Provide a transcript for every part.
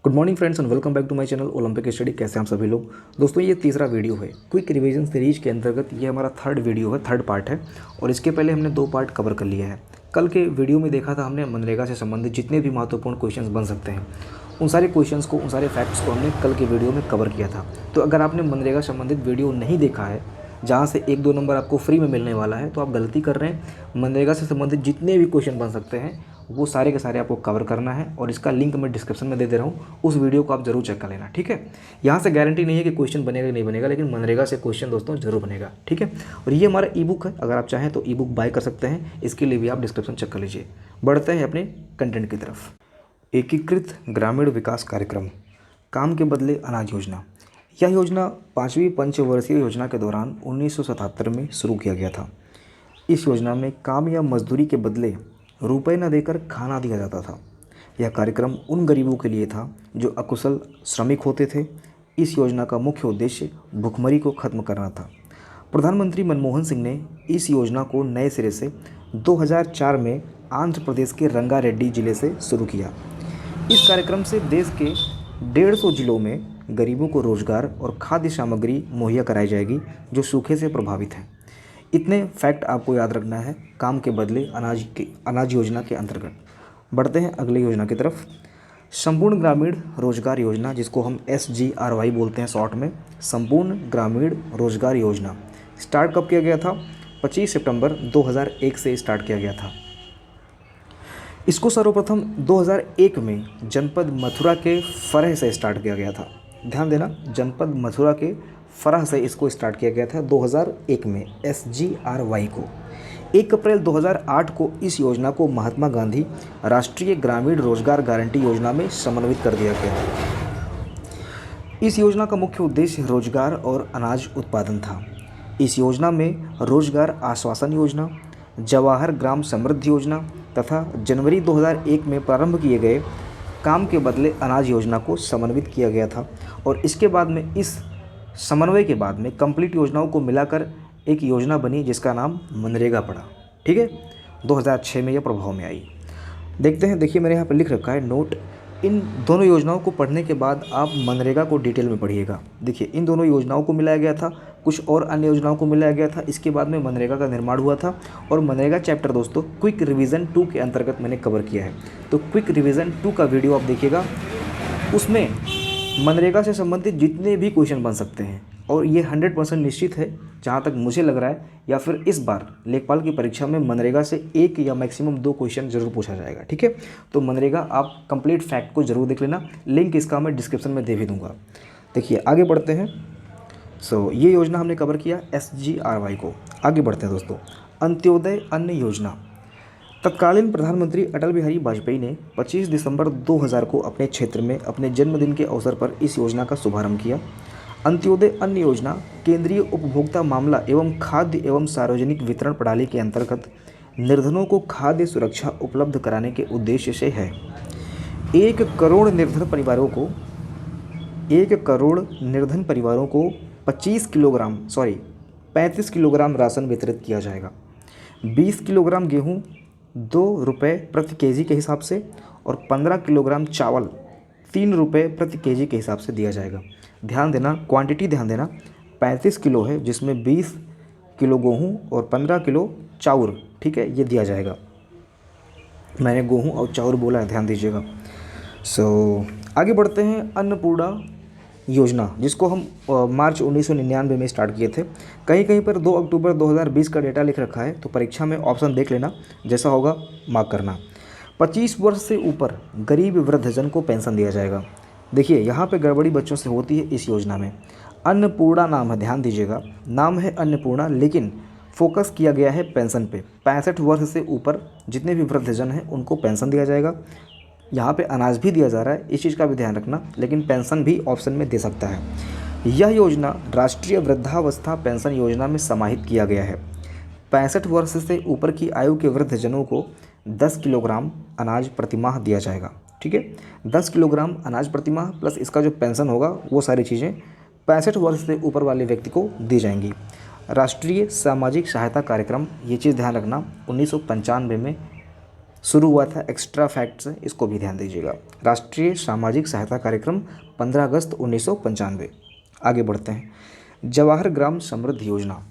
Good morning friends and welcome back to my channel Olympic study. कैसे हैं आप सभी लोग। दोस्तों ये तीसरा वीडियो है क्विक रिवीजन सीरीज के अंतर्गत। ये हमारा थर्ड वीडियो है, थर्ड पार्ट है और इसके पहले हमने 2 पार्ट कवर कर लिया है। कल के वीडियो में देखा था हमने मनरेगा से संबंधित जितने भी महत्वपूर्ण क्वेश्चंस बन सकते हैं उन सारे क्वेश्चंस को, उन सारे फैक्ट्स को हमने कल के वीडियो में कवर किया था। तो अगर आपने मनरेगा संबंधित वीडियो नहीं देखा है जहाँ से 1-2 नंबर आपको फ्री में मिलने वाला है तो आप गलती कर रहे हैं। मनरेगा से संबंधित जितने भी क्वेश्चन बन सकते हैं वो सारे के सारे आपको कवर करना है और इसका लिंक मैं डिस्क्रिप्शन में दे दे रहा हूँ। उस वीडियो को आप जरूर चेक कर लेना, ठीक है। यहाँ से गारंटी नहीं है कि क्वेश्चन बनेगा कि नहीं बनेगा, लेकिन मनरेगा से क्वेश्चन दोस्तों जरूर बनेगा, ठीक है। और ये हमारा ई बुक है, अगर आप चाहें तो ई बुक बाय कर सकते हैं। इसके लिए भी आप डिस्क्रिप्शन चेक कर लीजिए। बढ़ते हैं अपने कंटेंट की तरफ। एकीकृत ग्रामीण विकास कार्यक्रम, काम के बदले अनाज योजना। यह योजना 5वीं पंचवर्षीय योजना के दौरान 1977 में शुरू किया गया था। इस योजना में काम या मजदूरी के बदले रुपए न देकर खाना दिया जाता था। यह कार्यक्रम उन गरीबों के लिए था जो अकुशल श्रमिक होते थे। इस योजना का मुख्य उद्देश्य भुखमरी को खत्म करना था। प्रधानमंत्री मनमोहन सिंह ने इस योजना को नए सिरे से 2004 में आंध्र प्रदेश के रंगारेड्डी जिले से शुरू किया। इस कार्यक्रम से देश के 150 जिलों में गरीबों को रोजगार और खाद्य सामग्री मुहैया कराई जाएगी जो सूखे से प्रभावित हैं। इतने फैक्ट आपको याद रखना है काम के बदले अनाज योजना के अंतर्गत। बढ़ते हैं अगली योजना की तरफ। संपूर्ण ग्रामीण रोजगार योजना, जिसको हम SGRY बोलते हैं शॉर्ट में, संपूर्ण ग्रामीण रोजगार योजना स्टार्ट कब किया गया था? 25 सितंबर 2001 से स्टार्ट किया गया था। इसको सर्वप्रथम 2001 में जनपद मथुरा के फरह से स्टार्ट किया गया था। ध्यान देना, जनपद मथुरा के फरह से इसको स्टार्ट किया गया था 2001 में SGRY को। 1 अप्रैल 2008 को इस योजना को महात्मा गांधी राष्ट्रीय ग्रामीण रोजगार गारंटी योजना में समन्वित कर दिया गया। इस योजना का मुख्य उद्देश्य रोजगार और अनाज उत्पादन था। इस योजना में रोजगार आश्वासन योजना, जवाहर ग्राम समृद्धि योजना तथा जनवरी 2001 में प्रारंभ किए गए काम के बदले अनाज योजना को समन्वित किया गया था। और इसके बाद में, इस समन्वय के बाद में कंप्लीट योजनाओं को मिलाकर एक योजना बनी जिसका नाम मनरेगा पड़ा, ठीक है। 2006 में यह प्रभाव में आई। देखते हैं, देखिए मैंने यहाँ पर लिख रखा है नोट। इन दोनों योजनाओं को पढ़ने के बाद आप मनरेगा को डिटेल में पढ़िएगा। देखिए इन दोनों योजनाओं को मिलाया गया था, कुछ और अन्य योजनाओं को मिलाया गया था। इसके बाद में मनरेगा का निर्माण हुआ था और मनरेगा चैप्टर दोस्तों क्विक रिवीजन 2 के अंतर्गत मैंने कवर किया है। तो क्विक रिवीजन 2 का वीडियो आप देखिएगा, उसमें मनरेगा से संबंधित जितने भी क्वेश्चन बन सकते हैं और ये 100% निश्चित है, जहाँ तक मुझे लग रहा है, या फिर इस बार लेखपाल की परीक्षा में मनरेगा से 1 या मैक्सिमम 2 क्वेश्चन जरूर पूछा जाएगा, ठीक है। तो मनरेगा आप कंप्लीट फैक्ट को जरूर देख लेना, लिंक इसका मैं डिस्क्रिप्शन में दे भी दूंगा। देखिए आगे बढ़ते हैं। ये योजना हमने कवर किया SGRY को। आगे बढ़ते हैं दोस्तों। अंत्योदय अन्न योजना। तत्कालीन प्रधानमंत्री अटल बिहारी वाजपेयी ने 25 दिसंबर 2000 को अपने क्षेत्र में अपने जन्मदिन के अवसर पर इस योजना का शुभारंभ किया। अंत्योदय अन्न योजना केंद्रीय उपभोक्ता मामला एवं खाद्य एवं सार्वजनिक वितरण प्रणाली के अंतर्गत निर्धनों को खाद्य सुरक्षा उपलब्ध कराने के उद्देश्य से है। 1 करोड़ निर्धन परिवारों को 35 किलोग्राम राशन वितरित किया जाएगा। 20 किलोग्राम गेहूँ 2 रुपये प्रति केजी के हिसाब से और 15 किलोग्राम चावल 3 रुपये प्रति केजी के हिसाब से दिया जाएगा। ध्यान देना, क्वांटिटी ध्यान देना, 35 किलो है जिसमें 20 किलो गेहूँ और 15 किलो चाउर, ठीक है, ये दिया जाएगा। मैंने गेहूँ और चाउर बोला है, ध्यान दीजिएगा। आगे बढ़ते हैं। अन्नपूर्णा योजना, जिसको हम मार्च 1999 में स्टार्ट किए थे। कहीं कहीं पर 2 अक्टूबर 2020 का डेटा लिख रखा है, तो परीक्षा में ऑप्शन देख लेना, जैसा होगा मार्क करना। 25 वर्ष से ऊपर गरीब वृद्धजन को पेंशन दिया जाएगा। देखिए यहाँ पे गड़बड़ी बच्चों से होती है इस योजना में। अन्नपूर्णा नाम है, ध्यान दीजिएगा, नाम है अन्नपूर्णा, लेकिन फोकस किया गया है पेंशन पे। 65 वर्ष से ऊपर जितने भी वृद्धजन हैं उनको पेंशन दिया जाएगा। यहाँ पे अनाज भी दिया जा रहा है, इस चीज़ का भी ध्यान रखना, लेकिन पेंशन भी ऑप्शन में दे सकता है। यह योजना राष्ट्रीय वृद्धावस्था पेंशन योजना में समाहित किया गया है। 65 वर्ष से ऊपर की आयु के वृद्धजनों को 10 किलोग्राम अनाज प्रतिमाह दिया जाएगा, ठीक है। 10 किलोग्राम अनाज प्रतिमाह प्लस इसका जो पेंशन होगा वो सारी चीज़ें 65 वर्ष से ऊपर वाले व्यक्ति को दी जाएंगी। राष्ट्रीय सामाजिक सहायता कार्यक्रम, ये चीज़ ध्यान रखना, 1995 में शुरू हुआ था एक्स्ट्रा फैक्ट से, इसको भी ध्यान दीजिएगा। राष्ट्रीय सामाजिक सहायता कार्यक्रम 15 अगस्त 1995। आगे बढ़ते हैं। जवाहर ग्राम समृद्धि योजना,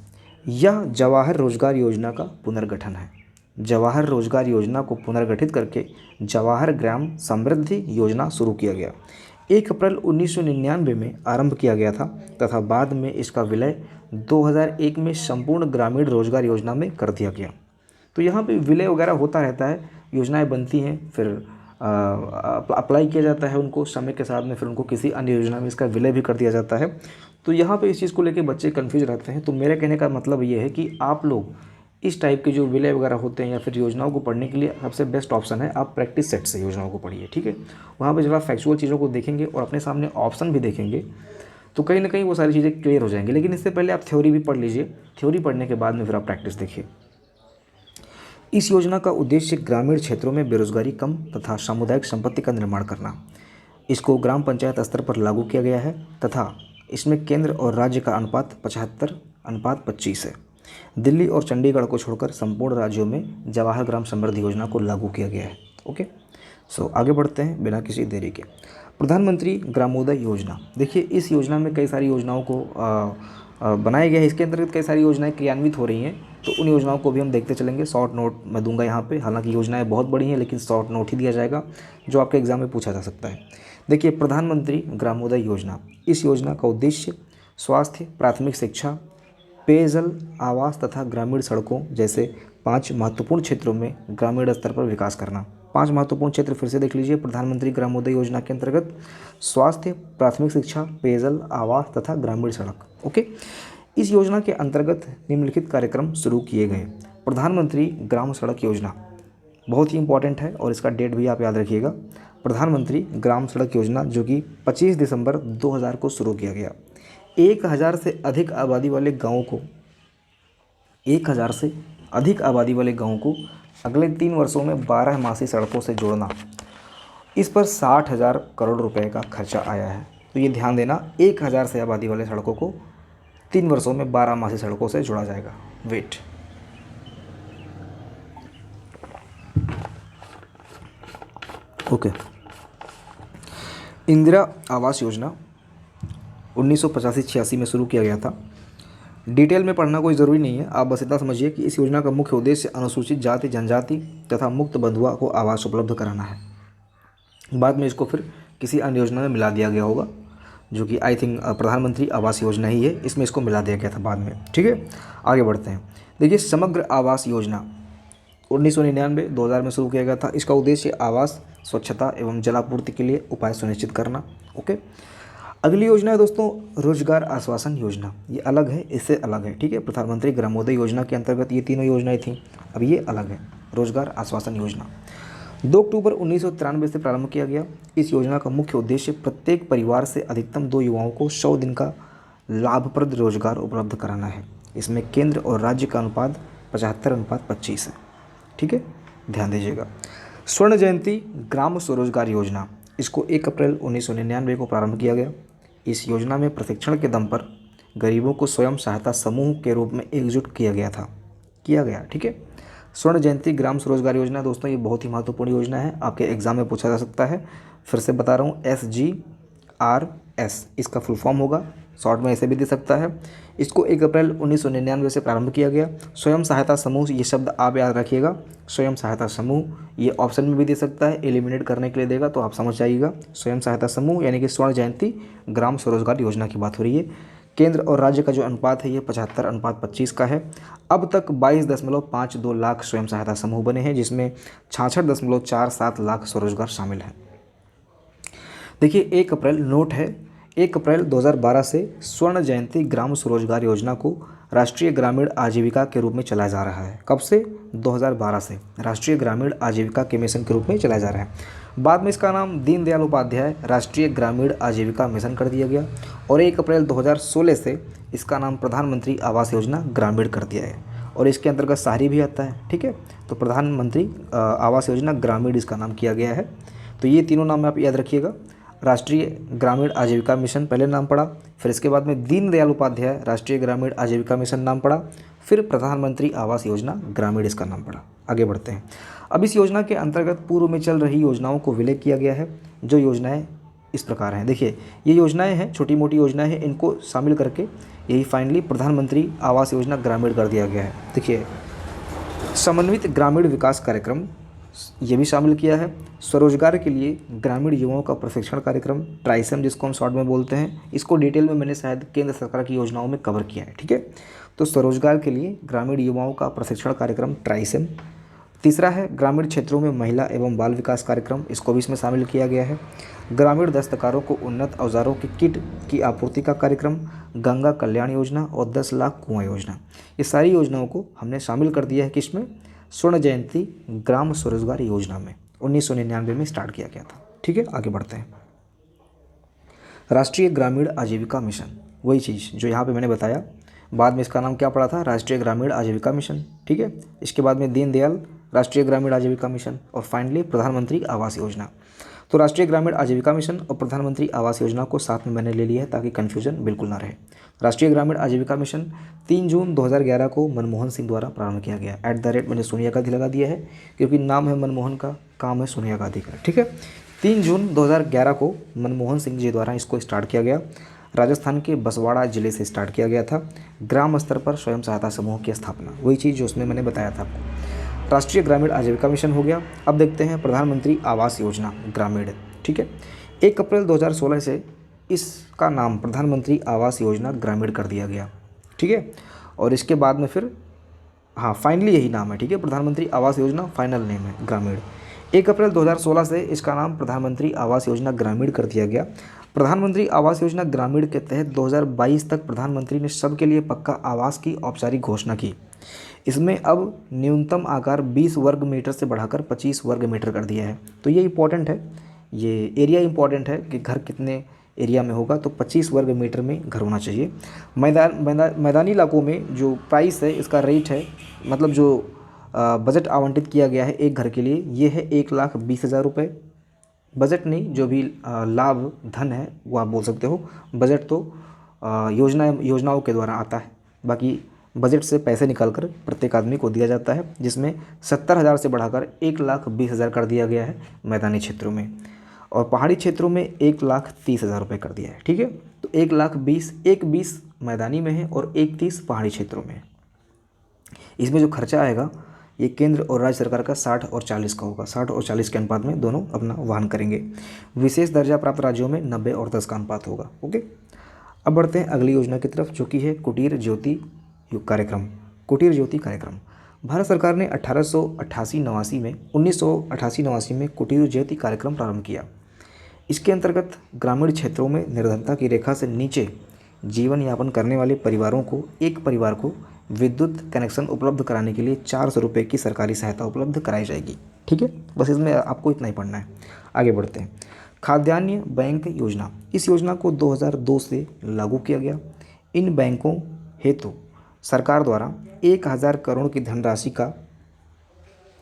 यह जवाहर रोजगार योजना का पुनर्गठन है। जवाहर रोजगार योजना को पुनर्गठित करके जवाहर ग्राम समृद्धि योजना शुरू किया गया। 1 अप्रैल 1999 में आरंभ किया गया था तथा बाद में इसका विलय 2001 में संपूर्ण ग्रामीण रोजगार योजना में कर दिया गया। तो यहाँ पे विलय वगैरह होता रहता है, योजनाएं बनती हैं, फिर अप्लाई किया जाता है उनको समय के साथ में, फिर उनको किसी अन्य योजना में इसका विलय भी कर दिया जाता है। तो यहाँ पे इस चीज़ को लेके बच्चे कन्फ्यूज रहते हैं। तो मेरे कहने का मतलब ये है कि आप लोग इस टाइप के जो विलय वगैरह होते हैं या फिर योजनाओं को पढ़ने के लिए सबसे बेस्ट ऑप्शन है आप प्रैक्टिस सेट से योजनाओं को पढ़िए, ठीक है। वहाँ पे जब आप फैक्चुअल चीज़ों को देखेंगे और अपने सामने ऑप्शन भी देखेंगे तो कहीं ना कहीं वो सारी चीज़ें क्लियर हो जाएंगी। लेकिन इससे पहले आप थ्योरी भी पढ़ लीजिए, थ्योरी पढ़ने के बाद में फिर आप प्रैक्टिस देखिए। इस योजना का उद्देश्य ग्रामीण क्षेत्रों में बेरोजगारी कम तथा सामुदायिक संपत्ति का निर्माण करना। इसको ग्राम पंचायत स्तर पर लागू किया गया है तथा इसमें केंद्र और राज्य का अनुपात 75:25 है। दिल्ली और चंडीगढ़ को छोड़कर संपूर्ण राज्यों में जवाहर ग्राम समृद्धि योजना को लागू किया गया है। ओके, सो आगे बढ़ते हैं बिना किसी देरी के। प्रधानमंत्री ग्रामोदय योजना, देखिए इस योजना में कई सारी योजनाओं को बनाया गया है। इसके अंतर्गत कई सारी योजनाएं क्रियान्वित हो रही हैं, तो उन योजनाओं को भी हम देखते चलेंगे। शॉर्ट नोट मैं दूंगा यहाँ पे, हालांकि योजनाएं बहुत बड़ी हैं लेकिन शॉर्ट नोट ही दिया जाएगा जो आपके एग्जाम में पूछा जा सकता है। देखिए प्रधानमंत्री ग्रामोदय योजना, इस योजना का उद्देश्य स्वास्थ्य, प्राथमिक शिक्षा, पेयजल, आवास तथा ग्रामीण सड़कों जैसे 5 महत्वपूर्ण क्षेत्रों में ग्रामीण स्तर पर विकास करना। 5 महत्वपूर्ण क्षेत्र फिर से देख लीजिए प्रधानमंत्री ग्रामोदय योजना के अंतर्गत: स्वास्थ्य, प्राथमिक शिक्षा, पेयजल, आवास तथा ग्रामीण सड़क। ओके, इस योजना के अंतर्गत निम्नलिखित कार्यक्रम शुरू किए गए। प्रधानमंत्री ग्राम सड़क योजना बहुत ही इंपॉर्टेंट है और इसका डेट भी आप याद रखिएगा। प्रधानमंत्री ग्राम सड़क योजना जो कि 25 दिसंबर 2000 को शुरू किया गया। 1000 से अधिक आबादी वाले गाँवों को 1000 से अधिक आबादी वाले गाँवों को अगले 3 वर्षों में 12 मासी सड़कों से जोड़ना। इस पर 60,000 करोड़ रुपए का खर्चा आया है। तो ये ध्यान देना, 1000 से आबादी वाले सड़कों को 3 वर्षों में 12 मासी सड़कों से जोड़ा जाएगा। Wait, okay. इंदिरा आवास योजना 1985-86 में शुरू किया गया था। डिटेल में पढ़ना कोई ज़रूरी नहीं है, आप बस इतना समझिए कि इस योजना का मुख्य उद्देश्य अनुसूचित जाति, जनजाति तथा मुक्त बंधुआ को आवास उपलब्ध कराना है। बाद में इसको फिर किसी अन्य योजना में मिला दिया गया होगा, जो कि आई थिंक प्रधानमंत्री आवास योजना ही है, इसमें इसको मिला दिया गया था बाद में, ठीक है। आगे बढ़ते हैं। देखिए समग्र आवास योजना 1999-2000 में शुरू किया गया था। इसका उद्देश्य आवास, स्वच्छता एवं जलापूर्ति के लिए उपाय सुनिश्चित करना। ओके, अगली योजना है दोस्तों रोजगार आश्वासन योजना। ये अलग है, इससे अलग है, ठीक है। प्रधानमंत्री ग्रामोदय योजना के अंतर्गत ये तीनों योजनाएं थीं, अब ये अलग है। रोजगार आश्वासन योजना 2 अक्टूबर 1993 से प्रारंभ किया गया। इस योजना का मुख्य उद्देश्य प्रत्येक परिवार से अधिकतम 2 युवाओं को 100 दिन का लाभप्रद रोजगार उपलब्ध कराना है। इसमें केंद्र और राज्य का अनुपात 75:25 है, ठीक है, ध्यान दीजिएगा। स्वर्ण जयंती ग्राम स्वरोजगार योजना, इसको 1 अप्रैल 1999 को प्रारंभ किया गया। इस योजना में प्रशिक्षण के दम पर गरीबों को स्वयं सहायता समूह के रूप में एकजुट किया गया, ठीक है। स्वर्ण जयंती ग्राम स्वरोजगार योजना दोस्तों ये बहुत ही महत्वपूर्ण योजना है, आपके एग्जाम में पूछा जा सकता है। फिर से बता रहा हूँ, SGRS इसका फुल फॉर्म होगा, शॉर्ट में ऐसे भी दे सकता है। इसको 1 अप्रैल 1999 से प्रारंभ किया गया। स्वयं सहायता समूह, ये शब्द आप याद रखिएगा, स्वयं सहायता समूह, ये ऑप्शन में भी दे सकता है, एलिमिनेट करने के लिए देगा तो आप समझ जाइएगा। स्वयं सहायता समूह यानी कि स्वर्ण जयंती ग्राम स्वरोजगार योजना की बात हो रही है। केंद्र और राज्य का जो अनुपात है ये 75:25 का है। अब तक 22.52 लाख स्वयं सहायता समूह बने हैं, जिसमें 66.47 लाख स्वरोजगार शामिल हैं। देखिए 1 अप्रैल नोट है, 1 अप्रैल 2012 से स्वर्ण जयंती ग्राम स्वरोजगार योजना को राष्ट्रीय ग्रामीण आजीविका के रूप में चलाया जा रहा है। कब से? 2012 से राष्ट्रीय ग्रामीण आजीविका के मिशन के रूप में चलाया जा रहा है। बाद में इसका नाम दीनदयाल उपाध्याय राष्ट्रीय ग्रामीण आजीविका मिशन कर दिया गया और 1 अप्रैल 2016 से इसका नाम प्रधानमंत्री आवास योजना ग्रामीण कर दिया है और इसके अंतर्गत शहरी भी आता है, ठीक है। तो प्रधानमंत्री आवास योजना ग्रामीण इसका नाम किया गया है। तो ये तीनों नाम आप याद रखिएगा। राष्ट्रीय ग्रामीण आजीविका मिशन पहले नाम पड़ा, फिर इसके बाद में दीनदयाल उपाध्याय राष्ट्रीय ग्रामीण आजीविका मिशन नाम पड़ा, फिर प्रधानमंत्री आवास योजना ग्रामीण इसका नाम पड़ा। आगे बढ़ते हैं। अब इस योजना के अंतर्गत पूर्व में चल रही योजनाओं को विलय किया गया है। जो योजनाएं इस प्रकार हैं, देखिए ये योजनाएं हैं, छोटी मोटी योजनाएं हैं, इनको शामिल करके यही फाइनली प्रधानमंत्री आवास योजना ग्रामीण कर दिया गया है। देखिए समन्वित ग्रामीण विकास कार्यक्रम ये भी शामिल किया है। स्वरोजगार के लिए ग्रामीण युवाओं का प्रशिक्षण कार्यक्रम, ट्राइसम जिसको हम शॉर्ट में बोलते हैं, इसको डिटेल में मैंने शायद केंद्र सरकार की योजनाओं में कवर किया है। ठीक है, तो स्वरोजगार के लिए ग्रामीण युवाओं का प्रशिक्षण कार्यक्रम ट्राइसम। तीसरा है ग्रामीण क्षेत्रों में महिला एवं बाल विकास कार्यक्रम, इसको भी इसमें शामिल किया गया है। ग्रामीण दस्तकारों को उन्नत औजारों की किट की आपूर्ति का कार्यक्रम, गंगा कल्याण योजना और 10 लाख कुआं योजना, ये सारी योजनाओं को हमने शामिल कर दिया है किसमें, स्वर्ण जयंती ग्राम स्वरोजगार योजना में 1999 में स्टार्ट किया गया था। ठीक है, आगे बढ़ते हैं। राष्ट्रीय ग्रामीण आजीविका मिशन, वही चीज़ जो यहाँ पे मैंने बताया, बाद में इसका नाम क्या पड़ा था, राष्ट्रीय ग्रामीण आजीविका मिशन। ठीक है, इसके बाद में दीनदयाल राष्ट्रीय ग्रामीण आजीविका मिशन और फाइनली प्रधानमंत्री आवास योजना। तो राष्ट्रीय ग्रामीण आजीविका मिशन और प्रधानमंत्री आवास योजना को साथ में मैंने ले लिया है ताकि कन्फ्यूजन बिल्कुल ना रहे। राष्ट्रीय ग्रामीण आजीविका मिशन 3 जून 2011 को मनमोहन सिंह द्वारा प्रारंभ किया गया। मैंने सोनिया गांधी लगा दिया है क्योंकि नाम है मनमोहन का, काम है सोनिया गांधी का। ठीक है, 3 जून 2011 को मनमोहन सिंह जी द्वारा इसको स्टार्ट किया गया। राजस्थान के बसवाड़ा जिले से स्टार्ट किया गया था। ग्राम स्तर पर स्वयं सहायता समूह की स्थापना, वही चीज़ जो उसमें मैंने बताया था आपको। राष्ट्रीय ग्रामीण आजीविका मिशन हो गया। अब देखते हैं प्रधानमंत्री आवास योजना ग्रामीण। ठीक है, 1 अप्रैल 2016 से इसका नाम प्रधानमंत्री आवास योजना ग्रामीण कर दिया गया। ठीक है, और इसके बाद में फिर फाइनली यही नाम है। ठीक है, प्रधानमंत्री आवास योजना फाइनल नेम है ग्रामीण। 1 अप्रैल 2016 से इसका नाम प्रधानमंत्री आवास योजना ग्रामीण कर दिया गया। प्रधानमंत्री आवास योजना ग्रामीण के तहत 2022 तक प्रधानमंत्री ने सबके लिए पक्का आवास की औपचारिक घोषणा की। इसमें अब न्यूनतम आकार 20 वर्ग मीटर से बढ़ाकर 25 वर्ग मीटर कर दिया है। तो ये इंपॉर्टेंट है, ये एरिया इंपॉर्टेंट है कि घर कितने एरिया में होगा, तो 25 वर्ग मीटर में घर होना चाहिए। मैदानी इलाकों में जो प्राइस है, इसका रेट है, मतलब जो बजट आवंटित किया गया है एक घर के लिए, ये है 1,20,000 रुपये। बजट नहीं, जो भी लाभ धन है वो आप बोल सकते हो। बजट तो योजनाओं के द्वारा आता है, बाकी बजट से पैसे निकालकर प्रत्येक आदमी को दिया जाता है, जिसमें 70,000 से बढ़ाकर 1,20,000 कर दिया गया है मैदानी क्षेत्रों में, और पहाड़ी क्षेत्रों में 1,30,000 रुपये कर दिया है। ठीक है, तो 1,20,000 मैदानी में है और 1,30,000 पहाड़ी क्षेत्रों में है। इसमें जो खर्चा आएगा ये केंद्र और राज्य सरकार का 60 और 40 का होगा। 60 और 40 के अनुपात में दोनों अपना वहन करेंगे। विशेष दर्जा प्राप्त राज्यों में 90 और 10 का अनुपात होगा। ओके, अब बढ़ते हैं अगली योजना की तरफ, जो कि है कुटीर ज्योति कार्यक्रम। कुटीर ज्योति कार्यक्रम भारत सरकार ने 1988-89 में कुटीर ज्योति कार्यक्रम प्रारंभ किया। इसके अंतर्गत ग्रामीण क्षेत्रों में निर्धनता की रेखा से नीचे जीवन यापन करने वाले परिवारों को, एक परिवार को विद्युत कनेक्शन उपलब्ध कराने के लिए 400 रुपये की सरकारी सहायता उपलब्ध कराई जाएगी। ठीक है, बस इसमें आपको इतना ही पढ़ना है। आगे बढ़ते हैं। खाद्यान्न बैंक योजना, इस योजना को 2002 से लागू किया गया। इन बैंकों हेतु सरकार द्वारा 1,000 करोड़ की धनराशि का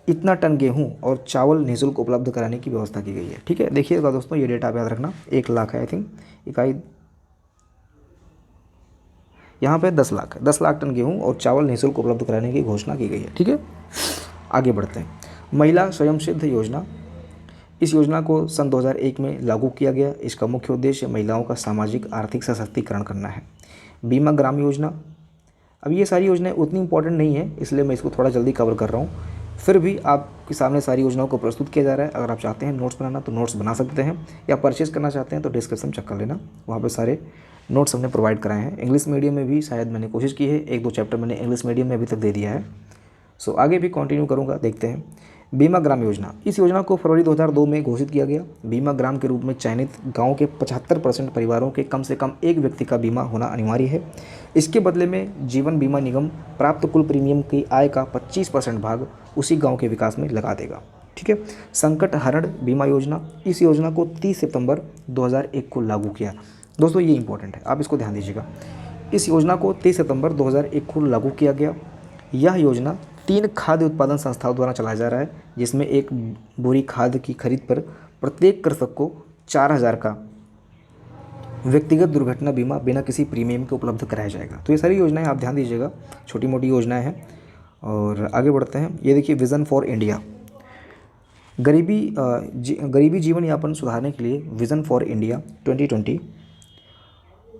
इतना टन गेहूं और चावल निःशुल्क उपलब्ध कराने की व्यवस्था की गई है। ठीक है, देखिएगा दोस्तों, ये डेटा आप याद रखना। 1 लाख है आई थिंक, इकाई यहाँ पे 10 लाख है। 10 लाख टन गेहूं और चावल निःशुल्क उपलब्ध कराने की घोषणा की गई है। ठीक है, आगे बढ़ते हैं। महिला स्वयं सिद्ध योजना, इस योजना को सन 2001 में लागू किया गया। इसका मुख्य उद्देश्य महिलाओं का सामाजिक आर्थिक सशक्तिकरण करना है। बीमा ग्राम योजना, अब ये सारी योजनाएं उतनी इंपॉर्टेंट नहीं है, इसलिए मैं इसको थोड़ा जल्दी कवर कर रहा हूँ। फिर भी आपके सामने सारी योजनाओं को प्रस्तुत किया जा रहा है। अगर आप चाहते हैं नोट्स बनाना तो नोट्स बना सकते हैं, या परचेज़ करना चाहते हैं तो डिस्क्रिप्शन चेक कर लेना, वहाँ पे सारे नोट्स हमने प्रोवाइड कराए हैं। इंग्लिश मीडियम में भी शायद मैंने कोशिश की है, 1-2 चैप्टर मैंने इंग्लिश मीडियम में अभी तक दे दिया है। सो आगे भी कंटिन्यू करूँगा, देखते हैं। बीमा ग्राम योजना, इस योजना को फरवरी 2002 में घोषित किया गया। बीमा ग्राम के रूप में चयनित गांव के 75% परिवारों के कम से कम एक व्यक्ति का बीमा होना अनिवार्य है। इसके बदले में जीवन बीमा निगम प्राप्त कुल प्रीमियम की आय का 25% भाग उसी गांव के विकास में लगा देगा। ठीक है, संकट हरण बीमा योजना, इस योजना को 30 सितंबर 2001 को लागू किया। दोस्तों ये इंपॉर्टेंट है, आप इसको ध्यान दीजिएगा। इस योजना को 30 सितंबर 2001 को लागू किया गया। यह योजना 3 खाद्य उत्पादन संस्थाओं द्वारा चलाया जा रहा है, जिसमें एक बोरी खाद की खरीद पर प्रत्येक कृषक को 4,000 का व्यक्तिगत दुर्घटना बीमा बिना किसी प्रीमियम के उपलब्ध कराया जाएगा। तो ये सारी योजनाएं आप ध्यान दीजिएगा, छोटी मोटी योजनाएं हैं। और आगे बढ़ते हैं। ये देखिए विज़न फॉर इंडिया, गरीबी जीवन यापन सुधारने के लिए विज़न फॉर इंडिया 2020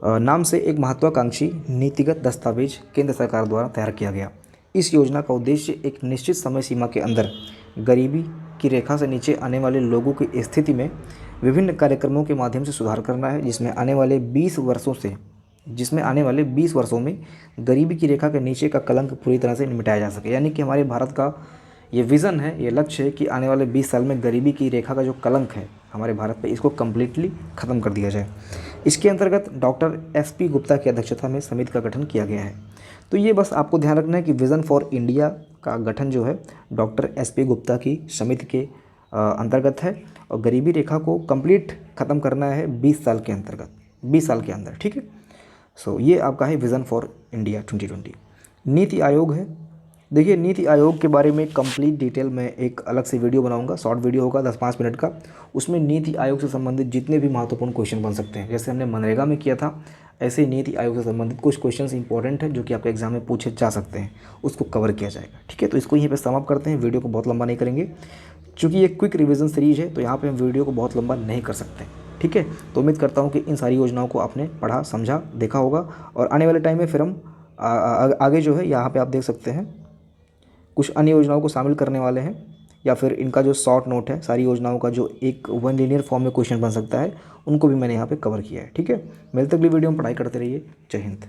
नाम से एक महत्वाकांक्षी नीतिगत दस्तावेज केंद्र सरकार द्वारा तैयार किया गया। इस योजना का उद्देश्य एक निश्चित समय सीमा के अंदर गरीबी की रेखा से नीचे आने वाले लोगों की स्थिति में विभिन्न कार्यक्रमों के माध्यम से सुधार करना है, जिसमें आने वाले 20 वर्षों में गरीबी की रेखा के नीचे का कलंक पूरी तरह से मिटाया जा सके। यानी कि हमारे भारत का ये विज़न है, ये लक्ष्य है कि आने वाले 20 साल में गरीबी की रेखा का जो कलंक है हमारे भारत पे, इसको कम्प्लीटली ख़त्म कर दिया जाए। इसके अंतर्गत डॉक्टर SP गुप्ता की अध्यक्षता में समिति का गठन किया गया है। तो ये बस आपको ध्यान रखना है कि विज़न फॉर इंडिया का गठन जो है डॉक्टर SP गुप्ता की समिति के अंतर्गत है, और गरीबी रेखा को कंप्लीट ख़त्म करना है 20 साल के अंदर, ठीक है। सो ये आपका है vision for India 2020। NITI Aayog है। देखिए नीति आयोग के बारे में कंप्लीट डिटेल में एक अलग से वीडियो बनाऊंगा, शॉर्ट वीडियो होगा 10-5 मिनट का। उसमें नीति आयोग से संबंधित जितने भी महत्वपूर्ण क्वेश्चन बन सकते हैं, जैसे हमने मनरेगा में किया था, ऐसे ही नीति आयोग से संबंधित कुछ क्वेश्चंस इंपॉर्टेंट है जो कि आपके एग्जाम में पूछे जा सकते हैं, उसको कवर किया जाएगा, ठीक है। तो इसको यहीं पर समाप्त करते हैं, वीडियो को बहुत लंबा नहीं करेंगे क्योंकि ये क्विक रिविजन सीरीज है, तो यहाँ पर हम वीडियो को बहुत लंबा नहीं कर सकते, ठीक है। तो उम्मीद करता हूँ कि इन सारी योजनाओं को आपने पढ़ा, समझा, देखा होगा, और आने वाले टाइम में फिर हम आगे जो है यहाँ पर आप देख सकते हैं कुछ अन्य योजनाओं को शामिल करने वाले हैं, या फिर इनका जो शॉर्ट नोट है सारी योजनाओं का, जो एक वन लीनियर फॉर्म में क्वेश्चन बन सकता है, उनको भी मैंने यहाँ पे कवर किया है, ठीक है। मिलते अगली वीडियो में, पढ़ाई करते रहिए। जय हिंद।